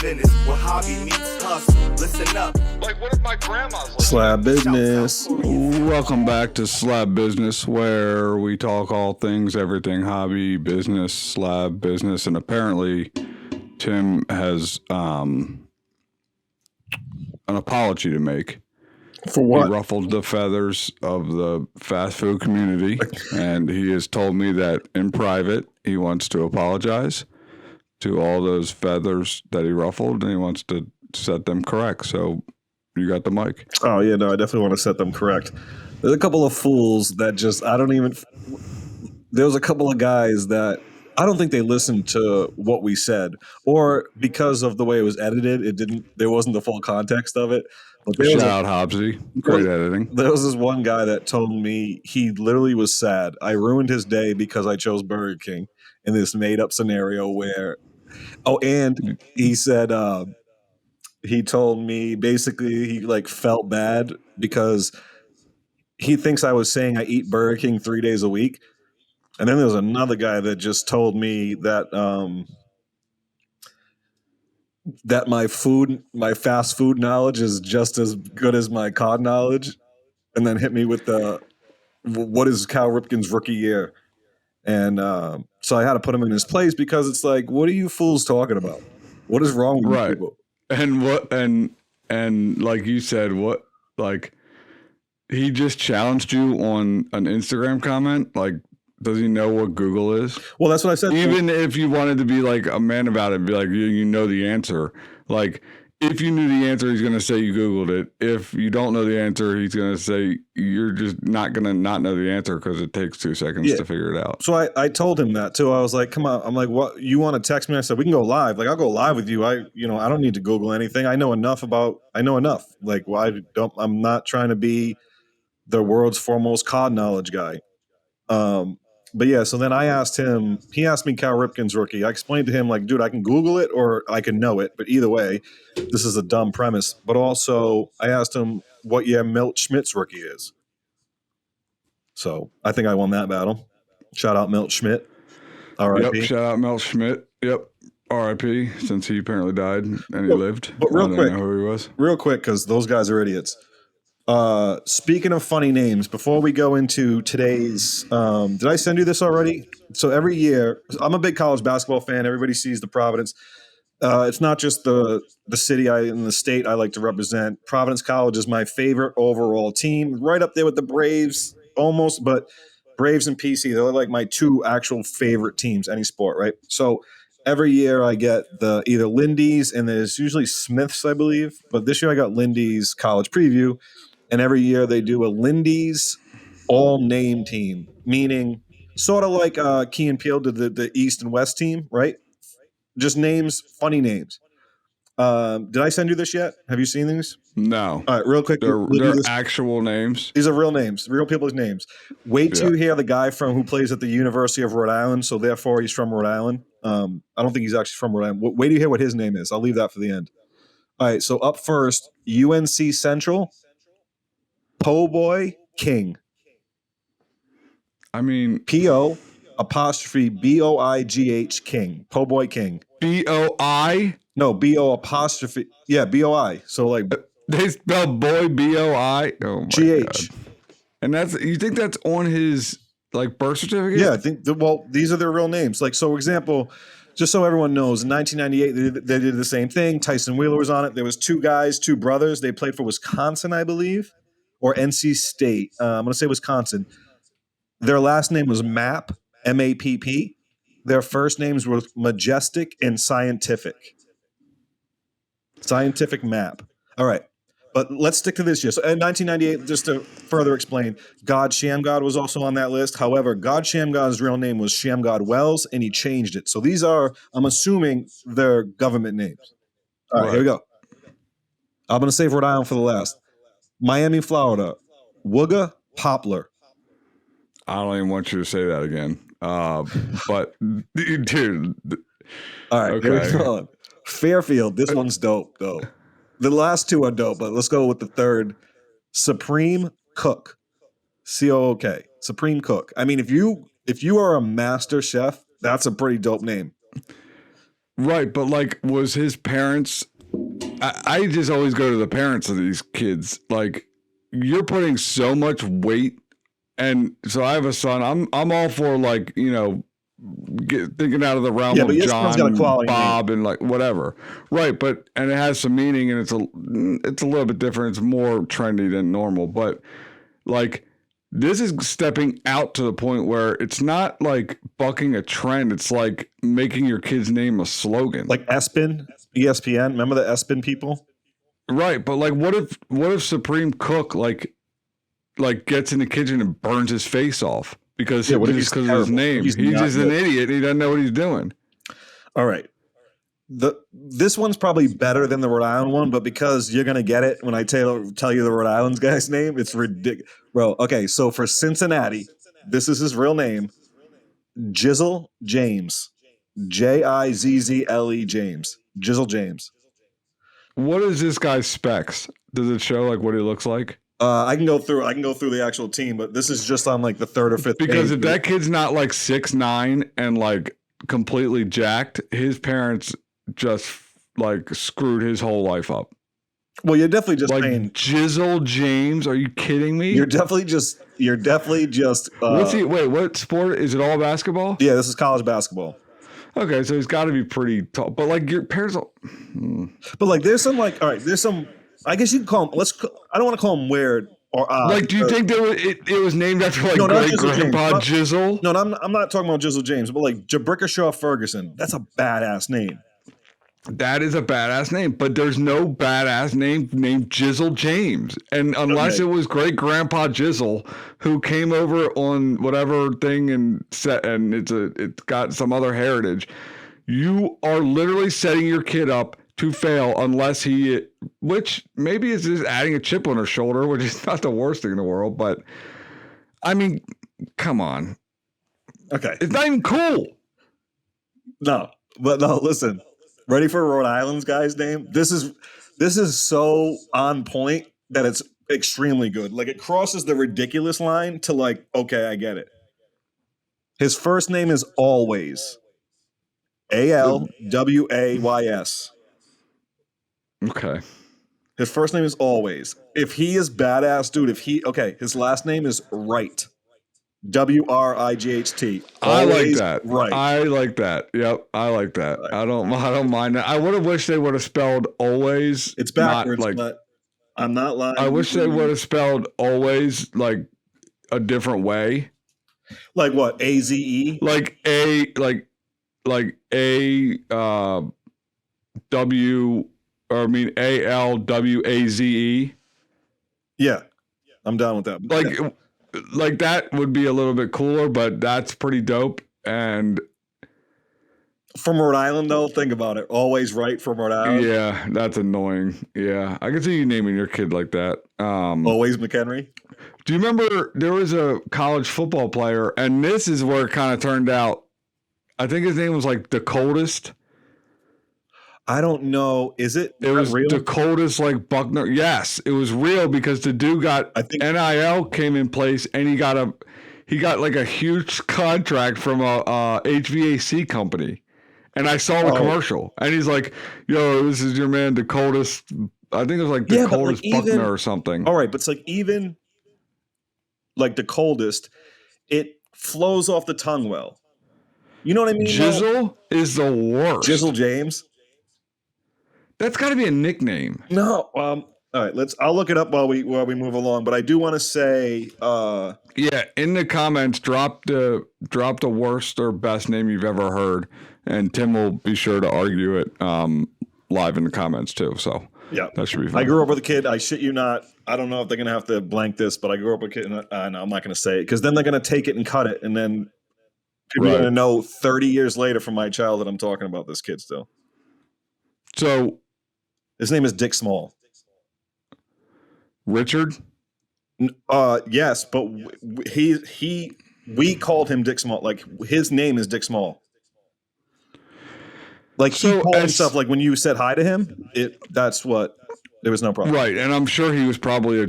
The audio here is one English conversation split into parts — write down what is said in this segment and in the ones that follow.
minutes where hobby meets hustle. Listen up. Like, what if my grandma's like Slab Business. Welcome back to Slab Business, where we talk all things, everything hobby, business, slab business, and apparently Tim has an apology to make. For what? He ruffled the feathers of the fast food community, and he has told me that in private he wants to apologize to all those feathers that he ruffled, and he wants to set them correct. So you got the mic. Oh, yeah, no, I definitely want to set them correct. There's a couple of fools that just, there was a couple of guys that I don't think they listened to what we said, or because of the way it was edited, there wasn't the full context of it. But Shout out Hobbsy. Great editing. There was this one guy that told me he literally was sad. I ruined his day because I chose Burger King in this made up scenario where, and he said, he told me basically he like felt bad because he thinks I was saying I eat Burger King 3 days a week. And then there's another guy that just told me that that my fast food knowledge is just as good as my COD knowledge, and then hit me with what is Cal Ripken's rookie year? And so I had to put him in his place because it's like, what are you fools talking about? What is wrong with you people? And what and like you said, what, like, he just challenged you on an Instagram comment? Like, does he know what Google is? Well, that's what I said. Even if you wanted to be like a man about it, be like, you know the answer. Like, if you knew the answer, he's going to say you Googled it. If you don't know the answer, he's going to say you're just not going to not know the answer because it takes 2 seconds to figure it out. So I told him that too. I was like, come on. I'm like, what, you want to text me? I said, we can go live. Like, I'll go live with you. I don't need to Google anything. I know enough. Like, I'm not trying to be the world's foremost COD knowledge guy. But yeah, so then I asked him, he asked me Cal Ripken's rookie. I explained to him, like, dude, I can Google it or I can know it. But either way, this is a dumb premise. But also, I asked him what year Milt Schmidt's rookie is. So I think I won that battle. Shout out Milt Schmidt. R.I.P. Yep, shout out Milt Schmidt. Yep, R.I.P. Since he apparently died and he lived. But real quick, know who he was. Real quick, because those guys are idiots. Speaking of funny names, before we go into today's, did I send you this already? So every year, I'm a big college basketball fan. Everybody sees the Providence. It's not just the city in the state I like to represent. Providence College is my favorite overall team, right up there with the Braves, almost, but Braves and PC, they're like my two actual favorite teams, any sport, right? So every year I get either Lindy's, and there's usually Smith's, I believe, but this year I got Lindy's college preview. And every year they do a Lindy's all-name team, meaning sort of like Key and Peele did the East and West team, right? Just names, funny names. Did I send you this yet? Have you seen these? No. All right, real quick. They're actual names. These are real names, real people's names. Wait till you hear the guy who plays at the University of Rhode Island, so therefore he's from Rhode Island. I don't think he's actually from Rhode Island. Wait till you hear what his name is. I'll leave that for the end. All right, so up first, UNC Central. Po Boy King. I mean, P-O apostrophe B-O-I-G-H King. Po Boy King. B-O-I? No, B-O apostrophe. Yeah, B-O-I. So like. They spell boy B-O-I? Oh my G-H. God. And you think that's on his like birth certificate? Yeah, I think, these are their real names. Like, so example, just so everyone knows, in 1998, they did the same thing. Tyson Wheeler was on it. There was two brothers. They played for Wisconsin, I believe. Or NC State. I'm going to say Wisconsin. Their last name was Mapp, M-A-P-P. Their first names were Majestic and Scientific. Scientific Mapp. All right. But let's stick to this year. So in 1998, just to further explain, God Shamgod was also on that list. However, God Shamgod's real name was Shamgod Wells, and he changed it. So these are, I'm assuming, their government names. All right, here we go. I'm going to save Rhode Island for the last. Miami, Florida, Wooga Poplar. I don't even want you to say that again. But dude. All right, okay. Here we go. Fairfield. This one's dope, though. The last two are dope, but let's go with the third. Supreme Cook. C-O-O-K. Supreme Cook. I mean, if you are a master chef, that's a pretty dope name. Right, but like, was his parents? I just always go to the parents of these kids. Like, you're putting so much weight, and so I have a son. I'm all for, like, thinking out of the realm of but your son's got a John, quality Bob, and like whatever. Right, but and it has some meaning, and it's a little bit different. It's more trendy than normal, but like. This is stepping out to the point where it's not like bucking a trend. It's like making your kid's name a slogan. Like ESPN, ESPN. Remember the ESPN people? Right, but like what if Supreme Cook like gets in the kitchen and burns his face off because what if he's because of his name? He's just an idiot. He doesn't know what he's doing. All right. This one's probably better than the Rhode Island one, but because you're gonna get it when I tell you the Rhode Island guy's name, it's ridiculous, bro. Okay, so for Cincinnati, this is his real name, Jizzle James, Jizzle James, Jizzle James. What is this guy's specs? Does it show like what he looks like? I can go through the actual team, but this is just on like the third or fifth. Because if that kid's not like 6'9" and like completely jacked, his parents just like screwed his whole life up. Well, you're definitely just like saying Jizzle James. Are you kidding me? You're definitely just. What's he? Wait, what sport is it? All basketball? Yeah, this is college basketball. Okay, so he's got to be pretty tall. But like your parents. But like, there's some like, all right, there's some. I guess you can call him. I don't want to call him weird or odd. Like, do you think it was named after like great grandpa Jizzle? No, I'm not talking about Jizzle James, but like Jabricka Ferguson. That's a badass name. That is a badass name, but there's no badass name named Jizzle James. And unless it was great grandpa Jizzle who came over on whatever thing and it's got some other heritage, you are literally setting your kid up to fail unless which maybe is just adding a chip on her shoulder, which is not the worst thing in the world, but I mean, come on. Okay. It's not even cool. No, listen. Ready for Rhode Island's guy's name? This is so on point that it's extremely good. Like it crosses the ridiculous line to like, okay, I get it. His first name is Always. Always. Okay. His first name is Always. If he is badass, dude, his last name is Wright. Wright. I like that. Right. I like that. Yep. I like that. Right. I don't mind that. I would have wished they would have spelled always. It's backwards, but I'm not lying. I wish they would have spelled always like a different way. Like what? AZE? Like ALWAZE. Yeah. I'm down with that. Like that would be a little bit cooler, but that's pretty dope. And from Rhode Island, though, think about it. Always right from Rhode Island. Yeah, that's annoying. Yeah, I can see you naming your kid like that. Always McEnery. Do you remember there was a college football player, and this is where it kind of turned out. I think his name was like the coldest. I don't know. Is it? It was real? the coldest, like Buckner. Yes, it was real because the dude got NIL came in place, and he got like a huge contract from a HVAC company. And I saw the commercial, and he's like, "Yo, this is your man, the coldest." I think it was like the coldest Buckner or something. All right, but it's like even like the coldest, it flows off the tongue well. You know what I mean? Jizzle is the worst. Jizzle James. That's got to be a nickname. No. All right. I'll look it up while we move along. But I do want to say, yeah, in the comments, drop the worst or best name you've ever heard, and Tim will be sure to argue it live in the comments too. So yeah, that should be fun. I grew up with a kid. I shit you not. I don't know if they're gonna have to blank this, but I grew up with a kid. No, I'm not gonna say it because then they're gonna take it and cut it, and then people are gonna know 30 years later from my childhood I'm talking about this kid still. So. His name is Dick Small. Richard? Yes, but we called him Dick Small. Like his name is Dick Small. Like he called himself. Like when you said hi to him, that's what. There was no problem. Right, and I'm sure he was probably a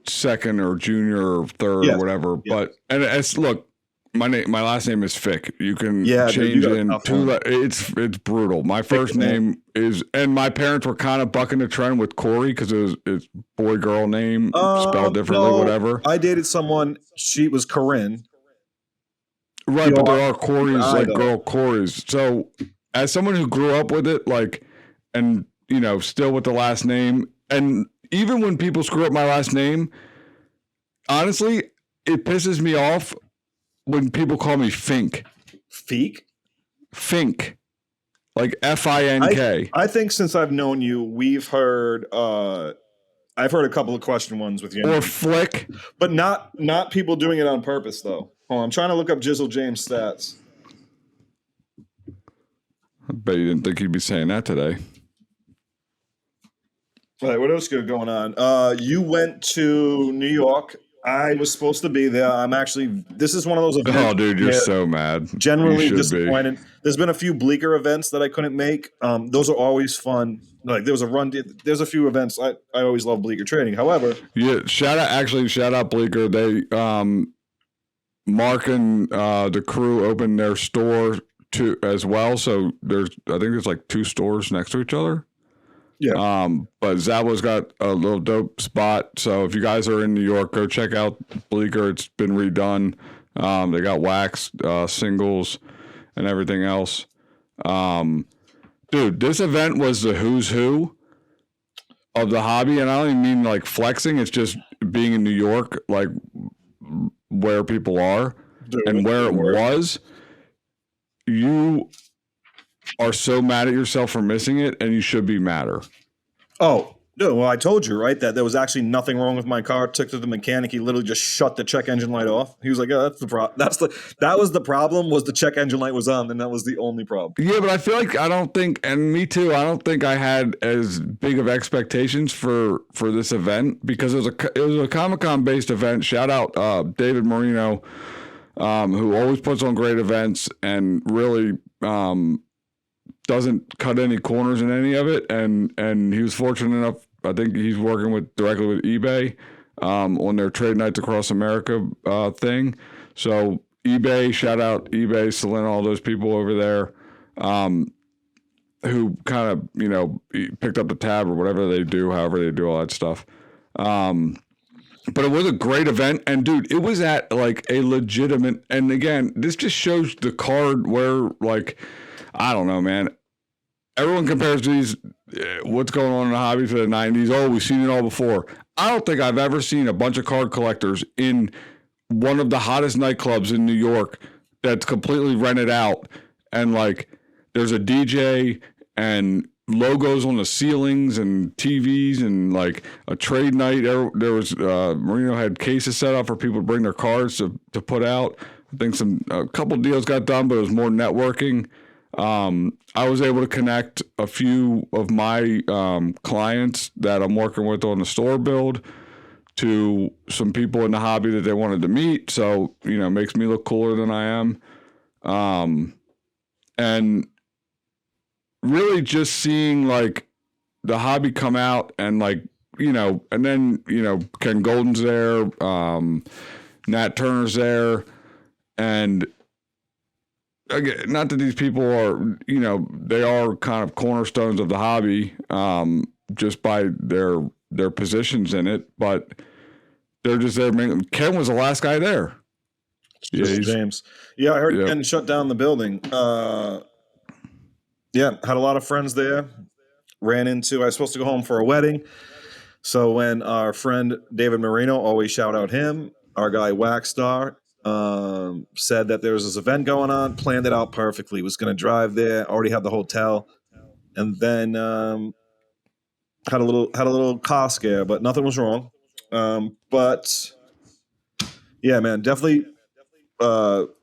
second or junior or third or whatever. Yeah. But look, My last name is Fick. You can Yeah, dude, change you got a in tough two. one. It's brutal. My first name is, and my parents were kind of bucking the trend with Corey because it's boy girl name spelled differently, No, whatever. I dated someone. She was Corinne. Right, but there are Keep an Corys eye, like though. girl Corys. So as someone who grew up with it, like, and still with the last name, and even when people screw up my last name, honestly, it pisses me off when people call me Fink. Fick? Fink. Like Fink. I think since I've known you, we've heard. I've heard a couple of question ones with you, Or Flick. but not people doing it on purpose though. Hold on, I'm trying to look up Jizzle James stats. I bet you didn't think he'd be saying that today. All right, what else good going on? You went to New York. I was supposed to be there. I'm actually. This is one of those events. Oh, dude, you're where so mad. generally You should be. disappointed. There's been a few bleaker events that I couldn't make. Those are always fun. Like there was a run. There's a few events. I always love bleaker trading. However, Yeah, shout out Bleecker. They Mark and the crew opened their store too as well. So I think there's like 2 stores next to each other. yeah. But Zabo's got a little dope spot. So if you guys are in New York, go check out Bleecker. It's been redone. They got wax singles and everything else. Dude, this event was the who's who of the hobby, and I don't even mean like flexing. It's just being in New York, like where people are and where it was. You are so mad at yourself for missing it, and you should be madder. Oh, no. Well, I told you, right, that there was actually nothing wrong with my car. Took to the mechanic. He literally just shut the check engine light off. He was like, "Oh, that's the problem. That was the problem. Was the check engine light was on, and that was the only problem." Yeah, but I feel like I don't think I I had as big of expectations for this event because it was a Comic-Con based event. Shout out David Marino, who always puts on great events and really doesn't cut any corners in any of it. And he was fortunate enough. I think he's working directly with eBay on their Trade Nights Across America thing. So eBay, shout out eBay, Selena, all those people over there who kind of, picked up the tab or whatever they do, however they do all that stuff. But it was a great event. And, dude, it was at, like, a legitimate – and, again, this just shows the card where, like, I don't know, man. Everyone compares these what's going on in the hobby to the 90s. Oh, we've seen it all before. I don't think I've ever seen a bunch of card collectors in one of the hottest nightclubs in New York that's completely rented out. And, like, there's a DJ and logos on the ceilings and TVs and, like, a trade night. There was Marino had cases set up for people to bring their cards to put out. I think a couple deals got done, but it was more networking. I was able to connect a few of my clients that I'm working with on the store build to some people in the hobby that they wanted to meet. So, makes me look cooler than I am. And really just seeing like the hobby come out and like, and then, Ken Golden's there, Nat Turner's there, and again, not that these people are, they are kind of cornerstones of the hobby, just by their positions in it, but they're just there. Ken was the last guy there. Yeah, James. Yeah, I heard Ken shut down the building. Yeah, had a lot of friends there. I was supposed to go home for a wedding. So when our friend David Marino, always shout out him, our guy Waxstar, said that there was this event going on, planned it out perfectly, was going to drive there, already had the hotel, and then had a little car scare, but nothing was wrong. But yeah, man, definitely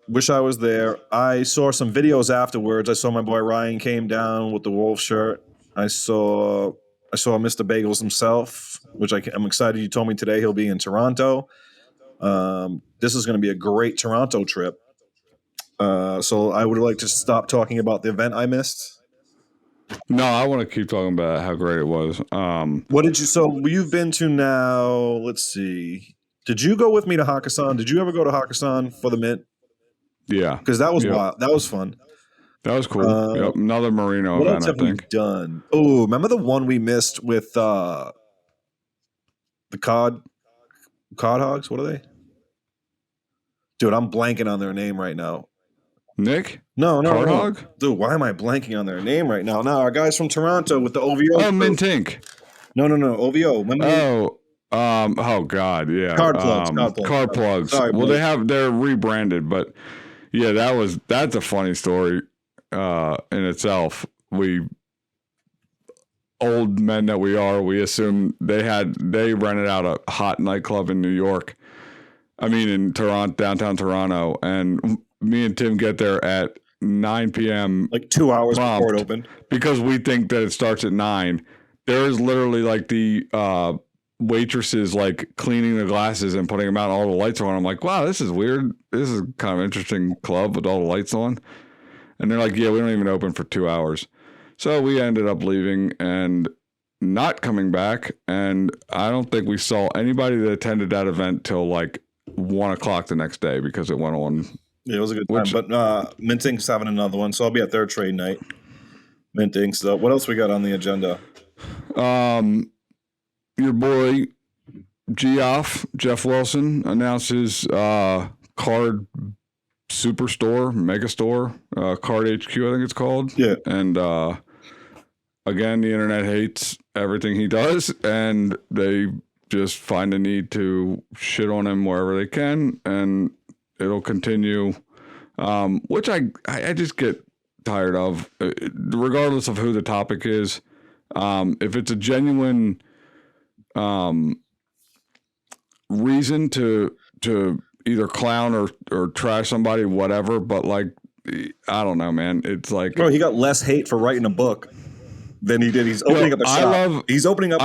wish I was there. I saw some videos afterwards. I saw my boy Ryan came down with the Wolf shirt. I saw Mr. Bagels himself, which I'm excited. You told me today he'll be in Toronto. This is going to be a great Toronto trip. So I would like to stop talking about the event I missed. No, I want to keep talking about how great it was. What did you? So you've been to now. Let's see. Did you go with me to Hakkasan? Did you ever go to Hakkasan for the Mint? Yeah. because that was Yep. wild. That was fun. That was cool. Yep. Another Merino What event, else have I we think. done? Oh, remember the one we missed with the cod hogs? What are they? Dude, I'm blanking on their name right now. Nick? No. Card Hog? Dude, why am I blanking on their name right now? No, our guys from Toronto with the OVO. Oh, Mint Ink. No, OVO. Remember Oh God, yeah. Card plugs. Card plugs. Sorry, well, boys. they're rebranded, but yeah, that's a funny story in itself. We old men that we are, we assume they rented out a hot nightclub in New York. I mean, in Toronto, downtown Toronto, and me and Tim get there at 9 p.m. Like 2 hours before it opened, because we think that it starts at 9. There is literally like the waitresses like cleaning the glasses and putting them out. All the lights are on. I'm like, wow, this is weird. This is kind of interesting club with all the lights on. And they're like, yeah, we don't even open for 2 hours. So we ended up leaving and not coming back. And I don't think we saw anybody that attended that event till like 1 o'clock the next day because it went on. Yeah, it was a good time. But Mint Ink's having another one, so I'll be at their trade night. Mint Ink. So what else we got on the agenda? Your boy Jeff Wilson announces card superstore, megastore, Card HQ, I think it's called. Yeah. And again, the internet hates everything he does, and they just find a need to shit on him wherever they can, and it'll continue. Which I just get tired of, regardless of who the topic is. If it's a genuine reason to either clown or trash somebody, whatever, but like, I don't know, man. It's like, bro, he got less hate for writing a book than he did. He's opening up a shop. He's opening up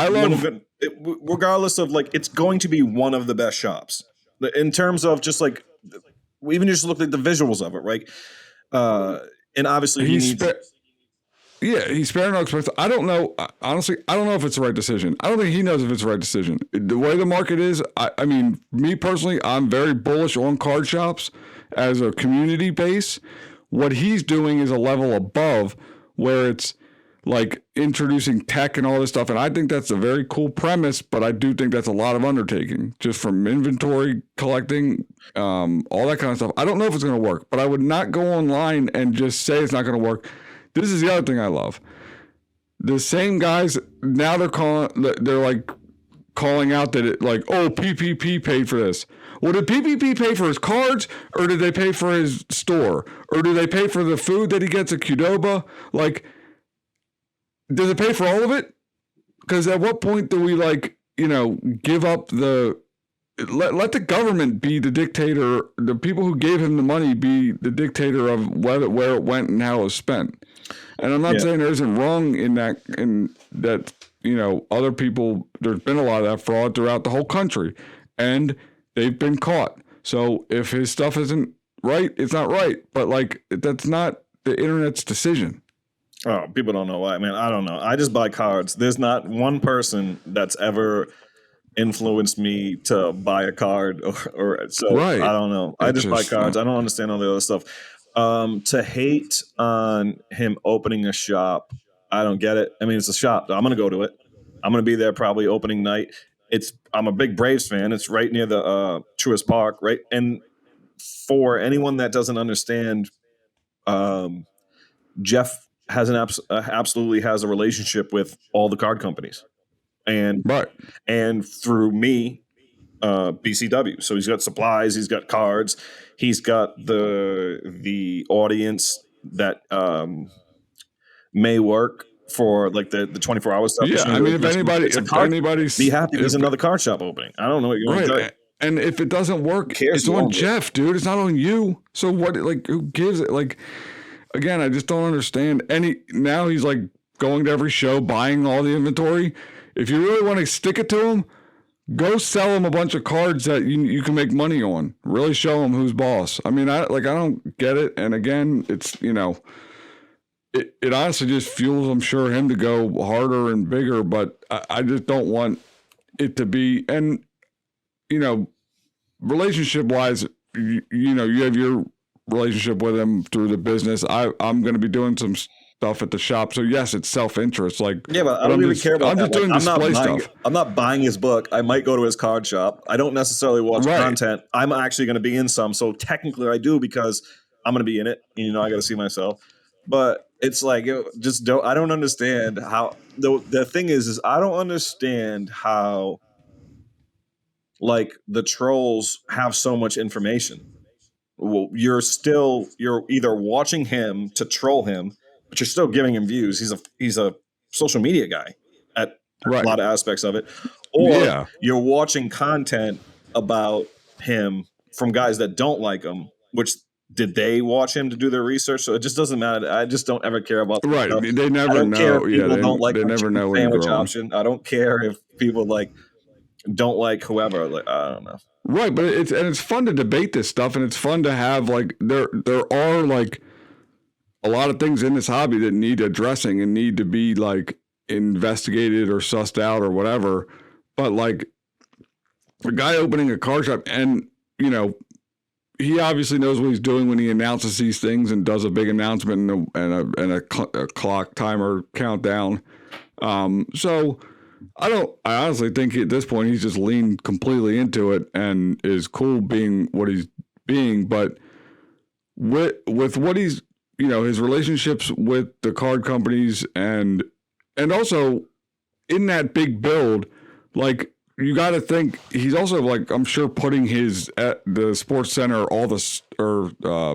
regardless of like, it's going to be one of the best shops in terms of just like, we even just looked at the visuals of it, right? And obviously he's sparing no expense. I don't know. Honestly, I don't know if it's the right decision. I don't think he knows if it's the right decision. The way the market is, I mean, me personally, I'm very bullish on card shops as a community base. What he's doing is a level above, where it's like introducing tech and all this stuff. And I think that's a very cool premise, but I do think that's a lot of undertaking, just from inventory collecting, all that kind of stuff. I don't know if it's going to work, but I would not go online and just say it's not going to work. This is the other thing I love. The same guys now they're calling out that it like, oh, PPP paid for this. Well, did PPP pay for his cards, or did they pay for his store, or do they pay for the food that he gets at Qdoba? Like, does it pay for all of it? Because at what point do we give up let the government be the dictator, the people who gave him the money be the dictator of where it went and how it was spent. And I'm not saying there isn't wrong in that, other people, there's been a lot of that fraud throughout the whole country, and they've been caught. So if his stuff isn't right, it's not right. But like, that's not the internet's decision. Oh, people don't know why, man. I don't know. I just buy cards. There's not one person that's ever influenced me to buy a card or so. Right. I don't know. I just buy cards. I don't understand all the other stuff. To hate on him opening a shop, I don't get it. I mean, it's a shop. I'm gonna go to it. I'm gonna be there probably opening night. I'm a big Braves fan. It's right near the Truist Park, right? And for anyone that doesn't understand, Jeff has absolutely has a relationship with all the card companies, and through me, BCW. So he's got supplies, he's got cards, he's got the audience that may work for like the 24-hour stuff. Yeah, I mean, if anybody's be happy, there's another card shop opening. I don't know what you're going to do. And if it doesn't work, it's on Jeff, dude. It's not on you. So what? Like, who gives it? Like, again, I just don't understand. Now he's like going to every show, buying all the inventory. If you really want to stick it to him, go sell him a bunch of cards that you can make money on. Really show him who's boss. I mean, I don't get it. And again, it's, it honestly just fuels, I'm sure, him to go harder and bigger. But I just don't want it to be. And, relationship wise, you have your relationship with him through the business. I'm going to be doing some stuff at the shop. So yes, it's self-interest. Like, Yeah, but I don't even care about I'm that. just doing display stuff. I'm not buying his book. I might go to his card shop. I don't necessarily watch content. I'm actually going to be in some. So technically I do because I'm going to be in it. You know, I got to see myself. But it's like, I don't understand how, the thing is I don't understand how, like, the trolls have so much information. Well, you're either watching him to troll him, but you're still giving him views. He's a social media guy at a lot of aspects of it. Or you're watching content about him from guys that don't like him, which did they watch him to do their research? So it just doesn't matter. I just don't ever care about right. Stuff. They never I don't know. care if people they don't like they never know when sandwich option. I don't care if people like don't like whoever. Like, I don't know. Right, but it's fun to debate this stuff, and it's fun to have, like, there are, like, a lot of things in this hobby that need addressing and need to be, like, investigated or sussed out or whatever. But, like, a guy opening a car shop, and, you know, he obviously knows what he's doing when he announces these things and does a big announcement and a clock timer countdown. So I honestly think at this point he's just leaned completely into it and is cool being what he's being. But with what he's, you know, his relationships with the card companies and also in that big build, like, you got to think he's also, like, I'm sure putting his at the Sports Center,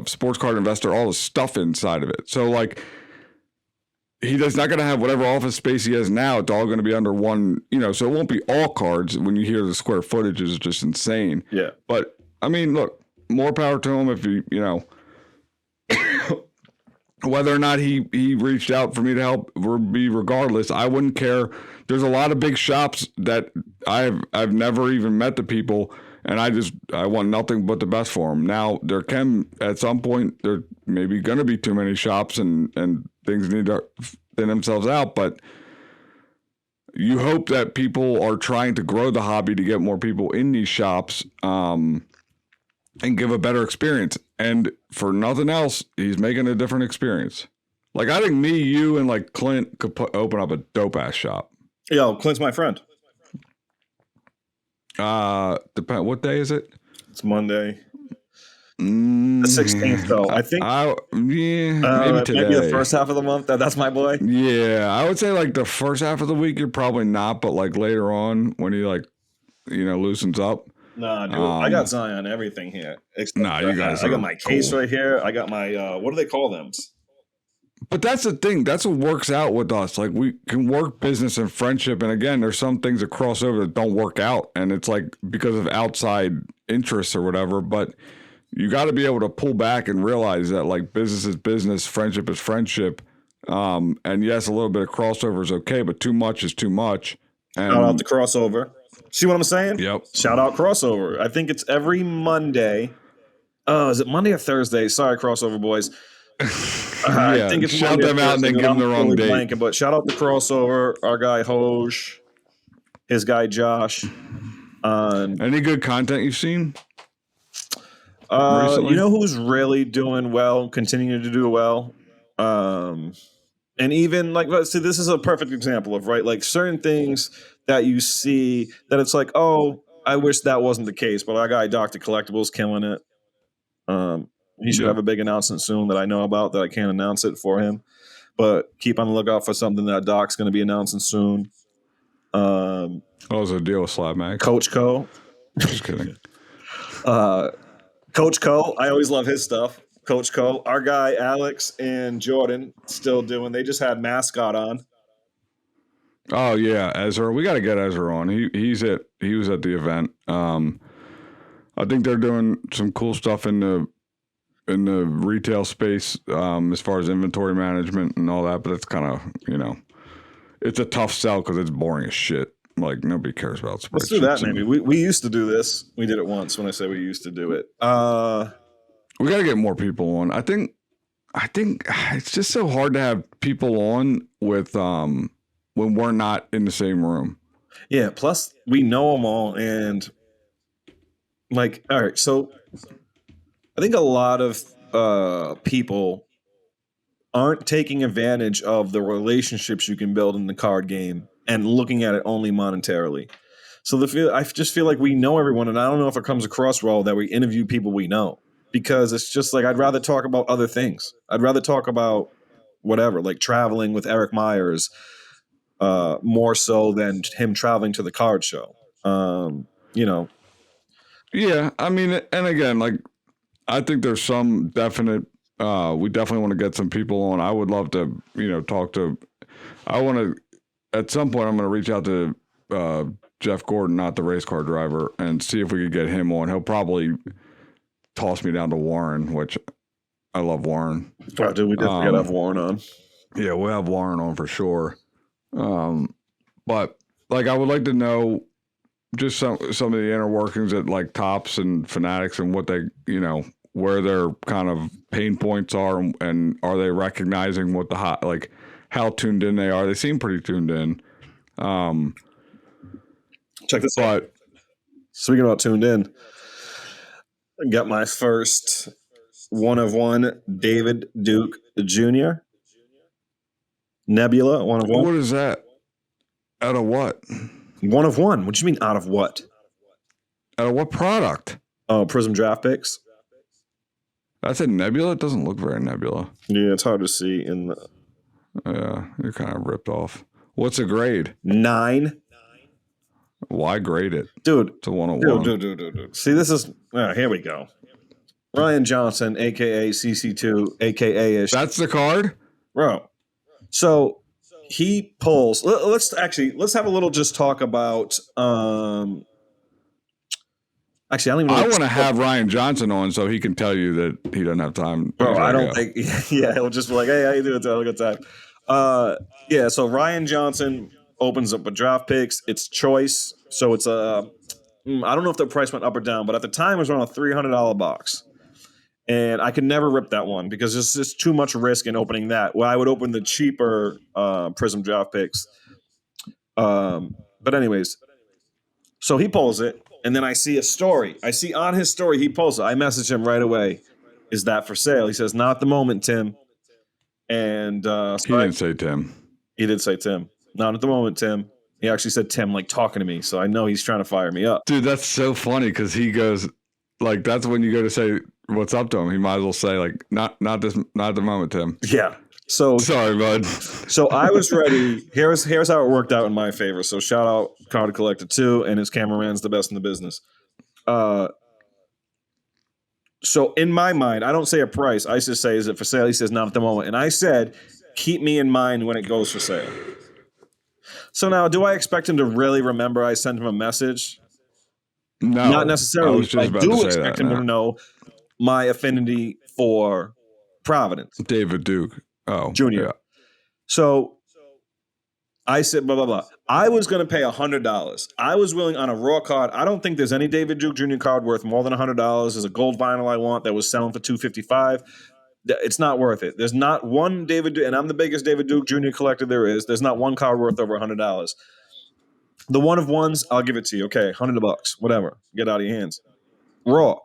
Sports Card Investor, all the stuff inside of it. So, like, he's not going to have whatever office space he has now. It's all going to be under one, you know, so it won't be all cards. When you hear the square footage is just insane. Yeah. But, I mean, look, more power to him if he, you know, whether or not he reached out for me to help or be regardless, I wouldn't care. There's a lot of big shops that I've never even met the people, and I want nothing but the best for them. Now, there can, at some point, there may be going to be too many shops and things need to thin themselves out, but you hope that people are trying to grow the hobby to get more people in these shops and give a better experience. And for nothing else, he's making a different experience. Like, I think me, you, and, like, Clint could open up a dope-ass shop. Yo, Clint's my friend. What day is it? It's Monday. The 16th, though. I think. Maybe today. Maybe the first half of the month. That's my boy. Yeah, I would say, like, the first half of the week, you're probably not, but, like, later on when he, like, you know, loosens up. Nah, dude. I got Zion everything here. You guys. I got my case right here. I got my what do they call them? But that's the thing. That's what works out with us. Like, we can work business and friendship. And again, there's some things that cross over that don't work out. And it's like because of outside interests or whatever. But you got to be able to pull back and realize that, like, business is business, friendship is friendship. And yes, a little bit of crossover is okay, but too much is too much. And shout out the crossover. See what I'm saying? Yep. Shout out crossover. I think it's every Monday. Oh, is it Monday or Thursday? Sorry, crossover boys. I think it's shout them out and then give them the wrong date. Blanking, but shout out the crossover, our guy Hoj, his guy Josh. Any good content you've seen? You know who's really doing well, continuing to do well, and even like, let's see, this is a perfect example of, right, like, certain things that you see that it's like, oh, I wish that wasn't the case, but our guy Dr. Collectibles killing it. He should have a big announcement soon that I know about that I can't announce it for him. But keep on the lookout for something that Doc's going to be announcing soon. What was the deal with Slab Mag? Coach Co. Just kidding. Coach Co. I always love his stuff. Coach Co. Our guy Alex and Jordan still doing. They just had Mascot on. Oh yeah, Ezra. We got to get Ezra on. He was at the event. I think they're doing some cool stuff in the retail space as far as inventory management and all that, but it's kind of, you know, it's a tough sell because it's boring as shit. Like, nobody cares about spreadsheets. Let's do that maybe. We used to do this. We did it once. When I say we used to do it, we got to get more people on. I think it's just so hard to have people on with when we're not in the same room. Yeah. Plus, we know them all, and like, all right. So, I think a lot of people aren't taking advantage of the relationships you can build in the card game and looking at it only monetarily. So I just feel like we know everyone, and I don't know if it comes across well that we interview people we know, because it's just like I'd rather talk about other things. I'd rather talk about whatever, like traveling with Eric Myers, more so than him traveling to the card show. You know. Yeah, I mean, and again, like I think there's some definite. We definitely want to get some people on. I would love to, talk to. I want to. At some point, I'm going to reach out to Jeff Gordon, not the race car driver, and see if we could get him on. He'll probably toss me down to Warren, which I love Warren. Oh, dude, we definitely got to have Warren on. Yeah, we'll have Warren on for sure. But like, I would like to know just some of the inner workings at like Tops and Fanatics and what they, where their kind of pain points are, and are they recognizing what like how tuned in they are? They seem pretty tuned in. Check this out. Speaking about tuned in, I got my first one of one David Duke Jr. Nebula, one of one. What is that? Out of what? One of one. What do you mean out of what? Out of what product? Oh, Prism Draft Picks. That's a Nebula? It doesn't look very Nebula. Yeah, it's hard to see in the... Yeah, you're kind of ripped off. What's a grade? 9. Why grade it? Dude. It's a 101. Dude. See, this is... here we go. Ryan Johnson, a.k.a. CC2, a.k.a. That's the card? Bro. So he pulls... Let's have a little just talk about... Actually, I don't even know. I want to have Ryan Johnson on so he can tell you that he doesn't have time. Bro, I don't think... Yeah, he'll just be like, hey, how you doing? Have a good time. Yeah, so Ryan Johnson opens up with draft picks. It's choice. So it's I don't know if the price went up or down, but at the time it was around a $300 box. And I could never rip that one because it's just too much risk in opening that. Well, I would open the cheaper Prism draft picks. But anyways, so he pulls it. And then I see a story. I see on his story, he posts it. I message him right away. Is that for sale? He says, not at the moment, Tim. And he didn't say Tim. He did say Tim. Not at the moment, Tim. He actually said Tim, like talking to me. So I know he's trying to fire me up. Dude, that's so funny because he goes, like, that's when you go to say what's up to him. He might as well say, like, not at the moment, Tim. Yeah. So sorry, bud. So I was ready. Here's how it worked out in my favor. So shout out Card Collector 2, and his cameraman's the best in the business. So in my mind, I don't say a price. I just say, is it for sale? He says, not at the moment. And I said, keep me in mind when it goes for sale. So now, do I expect him to really remember I sent him a message? No. Not necessarily. I do expect him to know my affinity for Providence. David Duke. Oh, Junior. Yeah. So I said, blah, blah, blah. I was going to pay $100. I was willing on a raw card. I don't think there's any David Duke Jr. card worth more than $100. There's a gold vinyl I want that was selling for $255. It's not worth it. There's not one David Duke, and I'm the biggest David Duke Jr. collector there is. There's not one card worth over $100. The one of ones, I'll give it to you. Okay, $100, whatever. Get out of your hands. Raw.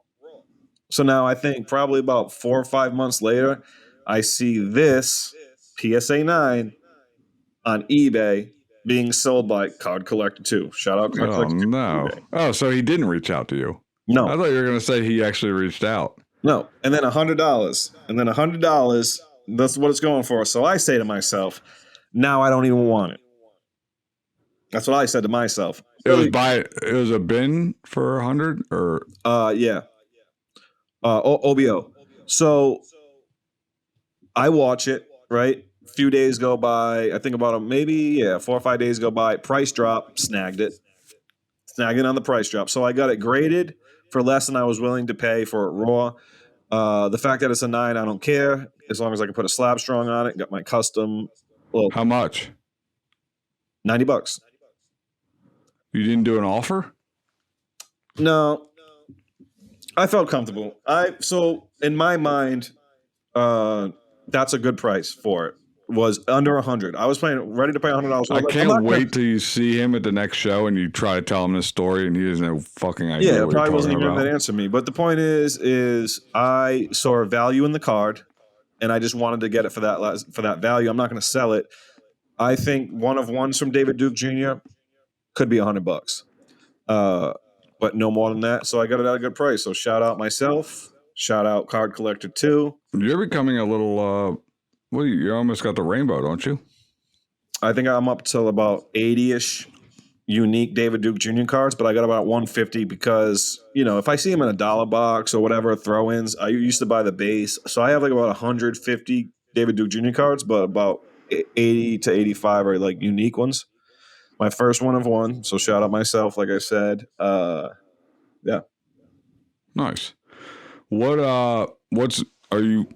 So now I think probably about 4 or 5 months later, I see this PSA 9 on eBay being sold by Card Collector 2. Shout out Card Collector 2. No. Oh, so he didn't reach out to you? No. I thought you were going to say he actually reached out. No. And then $100. And then $100, that's what it's going for. So I say to myself, now I don't even want it. That's what I said to myself. It was a bin for 100 or? Yeah. OBO. So I watch it, right? A few days go by. I think about maybe 4 or 5 days go by. Price drop, snagged it on the price drop. So I got it graded for less than I was willing to pay for it raw. The fact that it's a 9, I don't care as long as I can put a slab strong on it. Got my custom. How much? $90. You didn't do an offer? No, I felt comfortable. So in my mind, that's a good price for it. was under 100. I was ready to pay $100. I can't wait till you see him at the next show and you try to tell him this story and he doesn't have fucking idea. Yeah, what probably you're wasn't talking even about. going to answer me. But the point is I saw a value in the card, and I just wanted to get it for that value. I'm not going to sell it. I think one of ones from David Duke Jr. could be $100, but no more than that. So I got it at a good price. So shout out myself. Shout out Card Collector 2. You're becoming a little. You almost got the rainbow, don't you? I think I'm up till about 80-ish unique David Duke Jr. cards, but I got about 150 because, if I see them in a dollar box or whatever, throw-ins, I used to buy the base. So I have like about 150 David Duke Jr. cards, but about 80 to 85 are like unique ones. My first one of one. So shout out myself, like I said. Yeah. Nice. Are you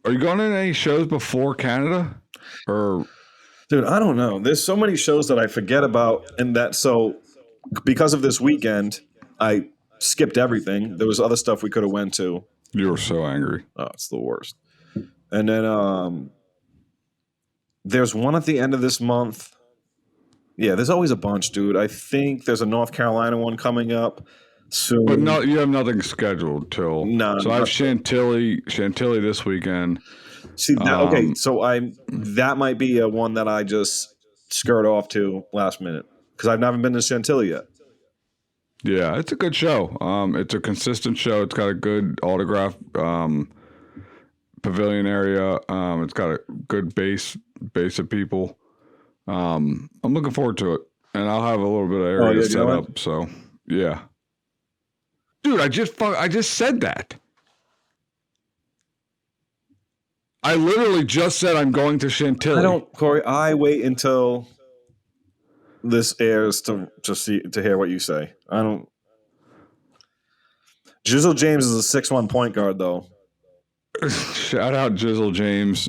going to any shows before Canada? Or dude, I don't know. There's so many shows that I forget about, so because of this weekend, I skipped everything. There was other stuff we could have went to. You were so angry. Oh, it's the worst. And then there's one at the end of this month. Yeah, there's always a bunch, dude. I think there's a North Carolina one coming up soon. But no, you have nothing scheduled till. No. So I have Chantilly this weekend. See, okay, so that might be a one that I just skirt off to last minute because I've never been to Chantilly yet. Yeah, it's a good show. It's a consistent show. It's got a good autograph pavilion area. It's got a good base of people. I'm looking forward to it, and I'll have a little bit of area set up. So yeah, dude, I just said that. I literally just said I'm going to Chantilly. Corey. I wait until this airs to hear what you say. I don't. Jizzle James is a 6'1" point guard, though. Shout out Jizzle James.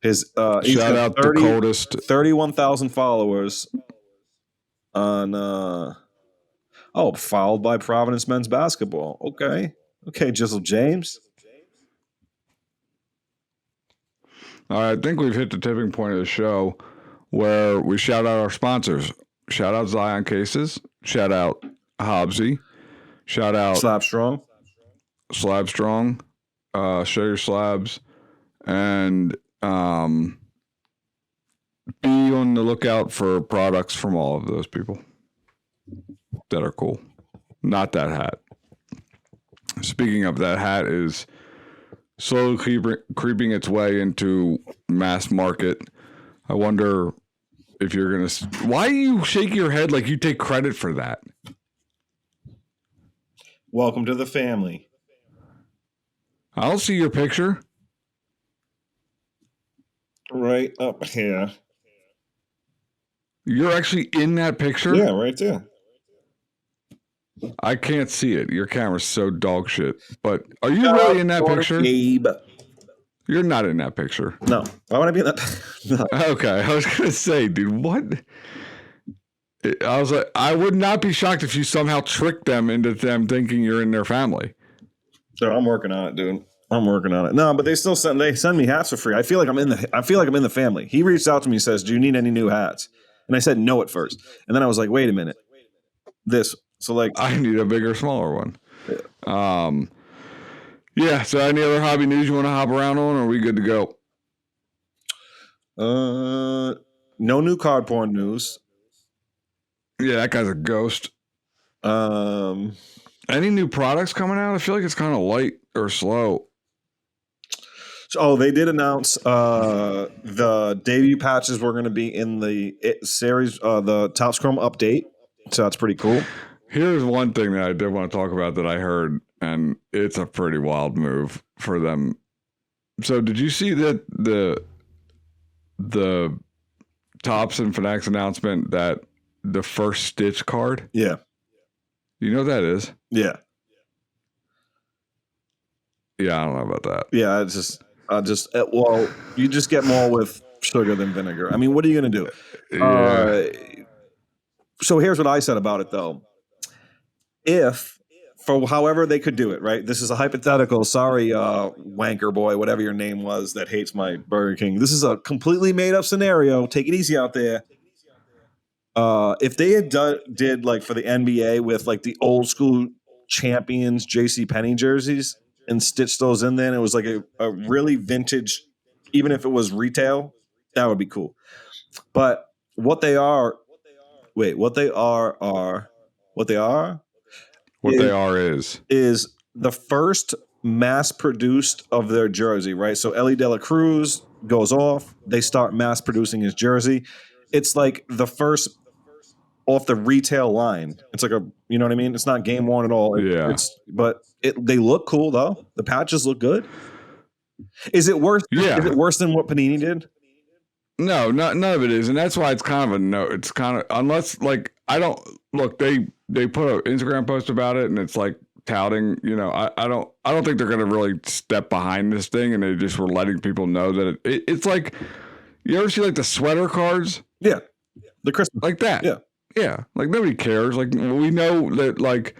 He's shout out the coldest. 31,000 followers on. Fouled by Providence men's basketball. Okay, Jizzle James. All right, I think we've hit the tipping point of the show where we shout out our sponsors. Shout out Zion Cases. Shout out Hobbsy. Shout out Slab Strong. Show your slabs. And be on the lookout for products from all of those people that are cool. Not that hat. Speaking of, that hat is slowly creeping its way into mass market. I wonder if you're going to... Why do you shake your head like you take credit for that? Welcome to the family. I don't see your picture. Right up here. You're actually in that picture? Yeah, right there. I can't see it. Your camera's so dog shit. But are you really in that picture? Gabe. You're not in that picture. No. Why would I be in that? No. Okay. I was going to say, dude, what? I was like, I would not be shocked if you somehow tricked them into them thinking you're in their family. So I'm working on it, dude. I'm working on it. No, but they send me hats for free. I feel like I'm in the family. He reached out to me and says, "Do you need any new hats?" And I said no at first. And then I was like, "Wait a minute. So I need a bigger, smaller one." Yeah. So any other hobby news you want to hop around on, or are we good to go? No new card porn news. Yeah, that guy's a ghost. Any new products coming out? I feel like it's kind of light or slow. Oh, they did announce the debut patches were going to be in the series, the Topps Chrome update. So that's pretty cool. Here's one thing that I did want to talk about that I heard, and it's a pretty wild move for them. So did you see that the Topps and Fanatics announcement that the first Stitch card? Yeah. You know what that is? Yeah. Yeah, I don't know about that. Yeah, you just get more with sugar than vinegar. I mean, what are you going to do? Yeah. So here's what I said about it, though. If for however they could do it, right? This is a hypothetical. Sorry, wanker boy, whatever your name was that hates my Burger King. This is a completely made up scenario. Take it easy out there. If they had did like for the NBA with like the old school champions JCPenney jerseys and stitched those in there, and it was like a really vintage, even if it was retail, that would be cool. But what they are is the first mass produced of their jersey, right? So Ellie De La Cruz goes off, they start mass producing his jersey. It's like the first off the retail line. It's like you know what I mean? It's not game worn at all. But they look cool though. The patches look good. Is it worse? Yeah. Is it worse than what Panini did? No, none of it is, and that's why it's kind of a no. It's kind of unless like I don't look. They put an Instagram post about it, and it's like touting. You know, I don't think they're gonna really step behind this thing, and they just were letting people know that it's like you ever see like the sweater cards? Yeah, the Christmas like that. Yeah, like nobody cares. Like we know that like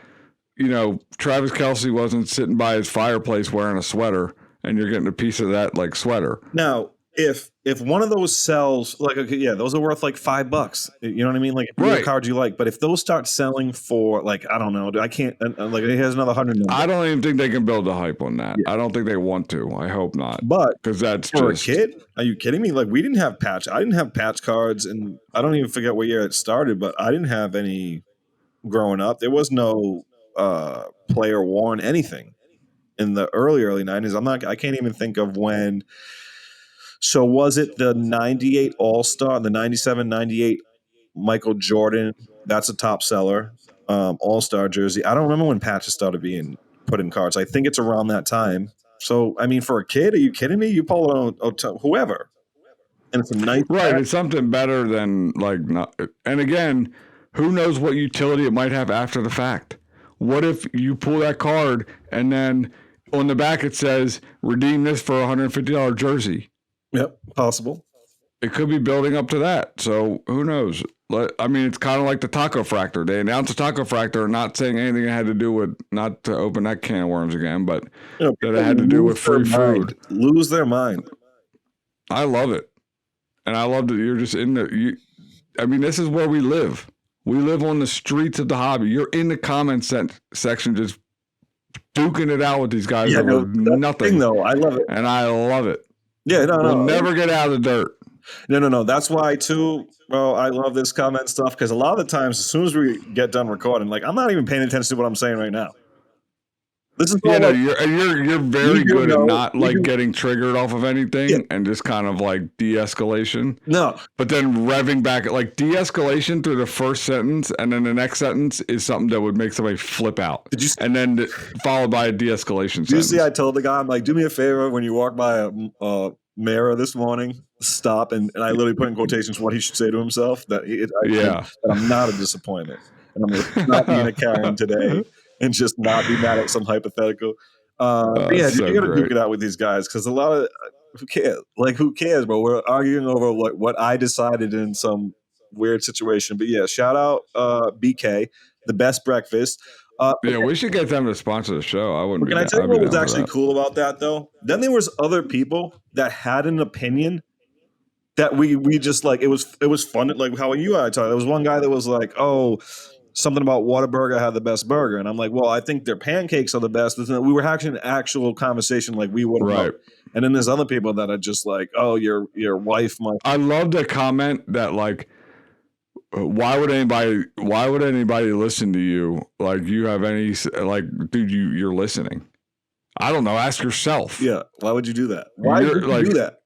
you know Travis Kelce wasn't sitting by his fireplace wearing a sweater, and you're getting a piece of that like sweater. Now, if one of those sells, like, okay, yeah, those are worth like $5. You know what I mean? Like, right. Cards you like, but if those start selling for like, I don't know, I can't. Like, it has another 100. I don't even think they can build the hype on that. Yeah. I don't think they want to. I hope not. But because that's for just a kid. Are you kidding me? Like, we didn't have patch. I didn't have patch cards, and I don't even forget what year it started. But I didn't have any growing up. There was no player worn anything in the early 90s. I can't even think of when. So was it the 98 All-Star, the 97, 98 Michael Jordan? That's a top seller. All-Star jersey. I don't remember when patches started being put in cards. I think it's around that time. So, I mean, for a kid, are you kidding me? You pull it on whoever. And it's a nice right. patch. It's something better than like not. And again, who knows what utility it might have after the fact? What if you pull that card and then on the back it says, redeem this for a $150 jersey? Yep, possible. It could be building up to that. So who knows? I mean, it's kind of like the Taco Fractor. They announced the Taco Fractor, not saying anything it had to do with, not to open that can of worms again, but that it had to do with free food. Lose their mind. I love it. And I love that you're just I mean, this is where we live. We live on the streets of the hobby. You're in the comment section just duking it out with these guys over nothing. Thing, though. I love it. And I love it. Yeah, We'll never get out of the dirt. No. That's why, too, bro, I love this comment stuff because a lot of the times, as soon as we get done recording, like, I'm not even paying attention to what I'm saying right now. This is you're very good at not like getting triggered off of anything and just kind of like de-escalation. No. But then revving back, like de-escalation through the first sentence, and then the next sentence is something that would make somebody flip out. And then followed by a de-escalation sentence. You see, I told the guy, I'm like, do me a favor when you walk by a mirror this morning, stop, and I literally put in quotations what he should say to himself, that I'm not a disappointment. And I'm going to not be in a Karen today. And just not be mad at some hypothetical. You got to duke it out with these guys because a lot of who cares? Like, who cares, bro? We're arguing over what I decided in some weird situation. But yeah, shout out BK, the best breakfast. We should get them to sponsor the show. I wouldn't. Can I tell you what was actually cool about that though? Then there was other people that had an opinion that we just like. It was fun. Like how you and I talked. There was one guy that was like, oh, something about Whataburger had the best burger. And I'm like, well, I think their pancakes are the best. We were having an actual conversation like we would have. Right. And then there's other people that are just like, oh, your wife might. I love the comment that like, why would anybody listen to you? Like you have any, like, dude, you're listening. I don't know. Ask yourself. Yeah. Why would you do that? Why would you do that?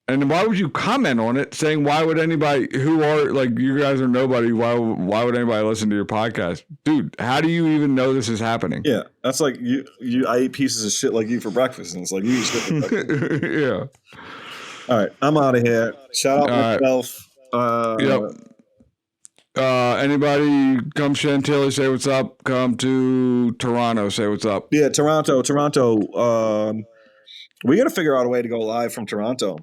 And why would you comment on it saying, why would anybody who are like, you guys are nobody, why would anybody listen to your podcast? Dude, how do you even know this is happening? Yeah. That's like I eat pieces of shit like you for breakfast. And it's like, you eat shit for breakfast. Yeah. All right. I'm out of here. Shout out myself. Anybody come Chantilly, say what's up. Come to Toronto, say what's up. Yeah. Toronto. We got to figure out a way to go live from Toronto.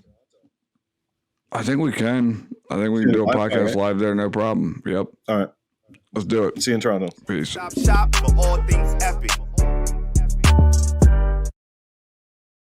I think we can. I think we can do a podcast live there, no problem. Yep. All right. Let's do it. See you in Toronto. Peace. Shop for all things epic.